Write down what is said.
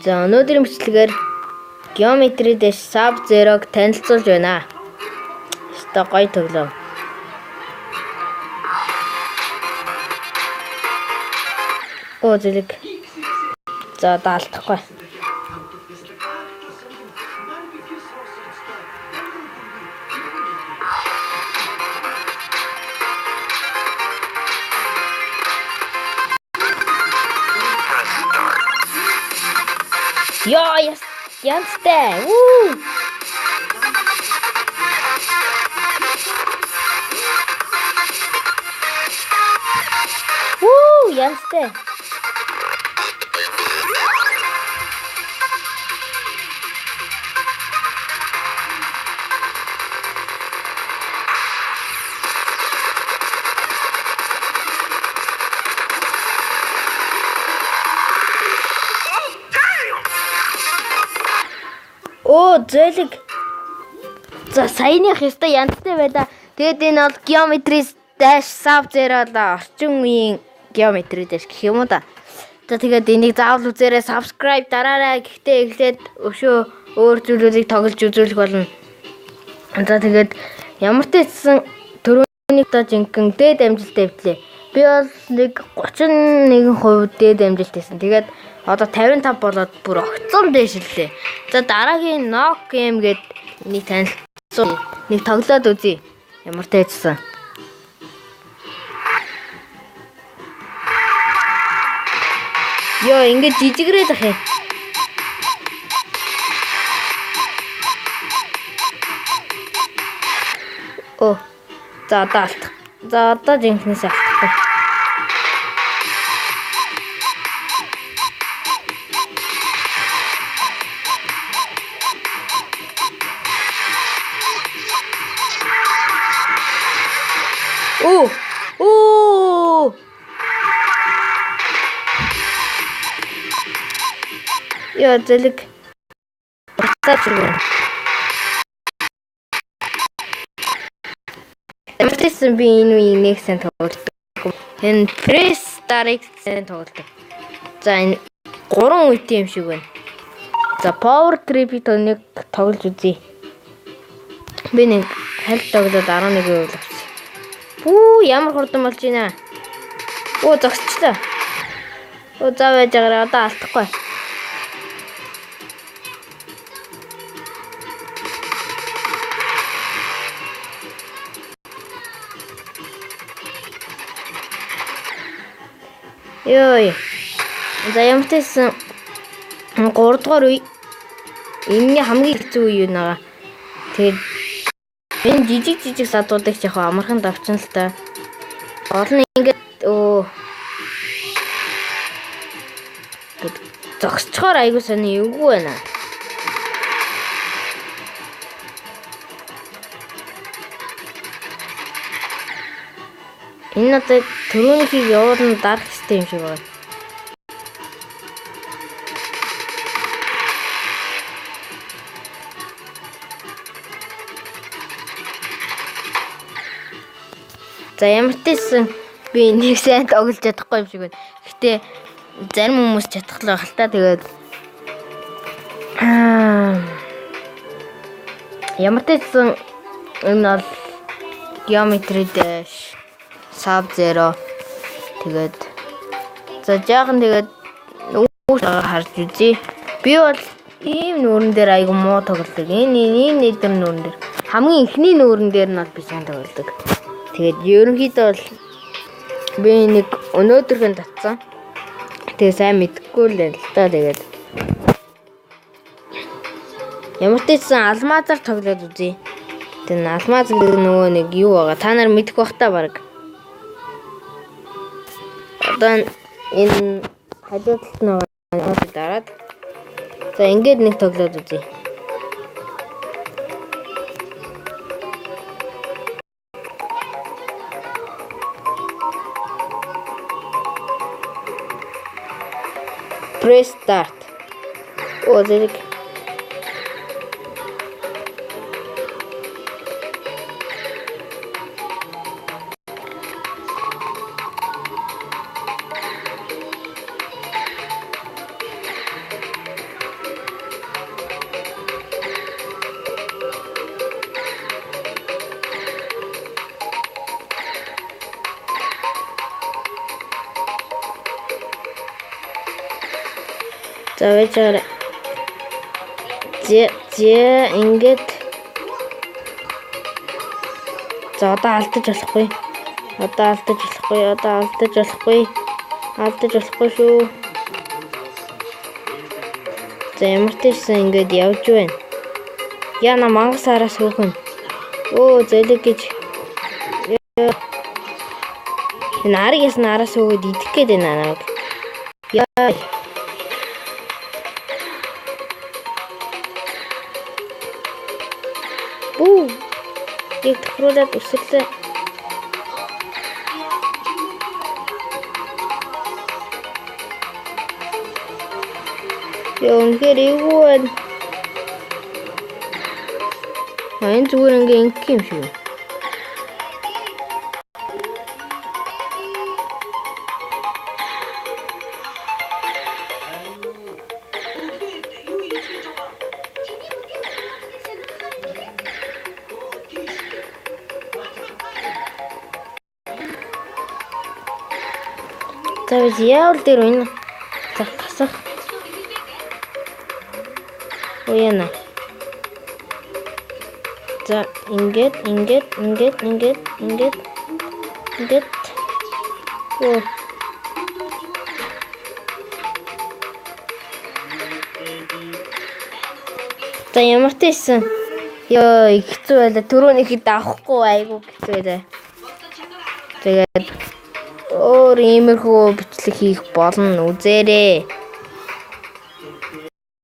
За өнөөдрийн бичлэгээр геометри дэш Sub-Zero-г танилцуулж байна. Өстой гоё төглөө. Зэлэг. За даалтахгүй. Яа, янзтай. Янзтай. Зэлэг. За саяных ёстой янзтай байда. Тэгээд энэ бол Geometry Dash Sub-Zero орчин үеийн Geometry Dash гэх юм уу да. За тэгээд энийг заавал үзээрэй, subscribe дараарай. Гэхдээ эхлээд өшөө өөр зүйлүүдийг тоглож үзүүлэх болно. За тэгээд ямар ч хэлсэн төрөний та жинхэнэ дээд амжилттай хэвлээ. Би бол нэг 31% дээд амжилт хийсэн. Тэгээд одоо 55 болоод бүр огцом дэшиллээ. За дараагийн Knock Game гээд нэг танилцуулсан. Нэг тоглоод үзье. Ямар тайцсан. Йоо, ингэж жижигрээд ах юм. За даалт. За одоо жинхнээс алдахгүй. Яа, зэлэг. Эмтэйсэн би энэ үеийг нэг сэн тоглодог. Энэ Press Start сэн тоглодог. За энэ 3 үетэй юм шиг байна. За Power Trip-ийг нэг тоглож үзье. Би нэг хальт тоглоод 11% авсан. Ямар хурдан болж байна. Зогсчлаа. За байж байгаараа одоо алдахгүй. Йой. За ямтайсан 3 дугаар үе. Энэ хамгийн хэцүү үе юу наа. Тэгээд энэ жижиг садуудыг яг амархан давчна л та. Олон ингээд зогсчоор айгуу сони эвгүй байна. Энэ надад төрөөнийхийг явуулна дарах систем шиг байна. За ямар ч байсан би нэг сайн тоглож чадахгүй юм шиг байна. Гэтэ зарим хүмүүс чадхлаа хальтаа тэгээд ямар ч байсан энэ бол Geometry Dash Sub-Zero тэгээд за жаахан тэгээд нүүр харж үзье. Би бол ийм нүүрэн дээр айгу муу тоглодог. Энэ нэтер нүүрэн дээр хамгийн ихний нүүрэн дээр нь бол би сайн тоглодог. Тэгээд ерөнхийдөө бол би нэг өнөөдргэн татсан. Тэгээ сайн мэдгүй л байна л та тэгээд ямар ч байсан алмазаар тоглоод үзье. Тэгээд алмаз нөгөө нэг юу байгаа. Та нар мэдэх бах та баг. Одоо энэ хажуудалт нөгөө дараад за ингээд нэг тоглоод үзье. Press Start. Зэлэг. За вэжээр. Ингээд. За одоо алдаж болохгүй. Алдаж болохгүй шүү. За ямар ч байсан ингээд явж байна. Яна мангас араас хөөхөн. Оо зэлэг гэж. Нарыг ясна араас хөөгд идэх гээд байна намайг. Яа. Яг тохируулаад өсөрлөө. Үнэхээр эвгүй байна. Энэ зүгээр ингээ ингэх юм шиг. За яавал дээр байна. За гасах. Уяна. За ингээд. Оо. За ямар ч байсан. Ёо, хэцүү байлаа. Түрүүнийхэд авахгүй айгу хэцүү байлаа. Тэгээд өөр иймэрхүү бичлэг хийх болно үзээрэй.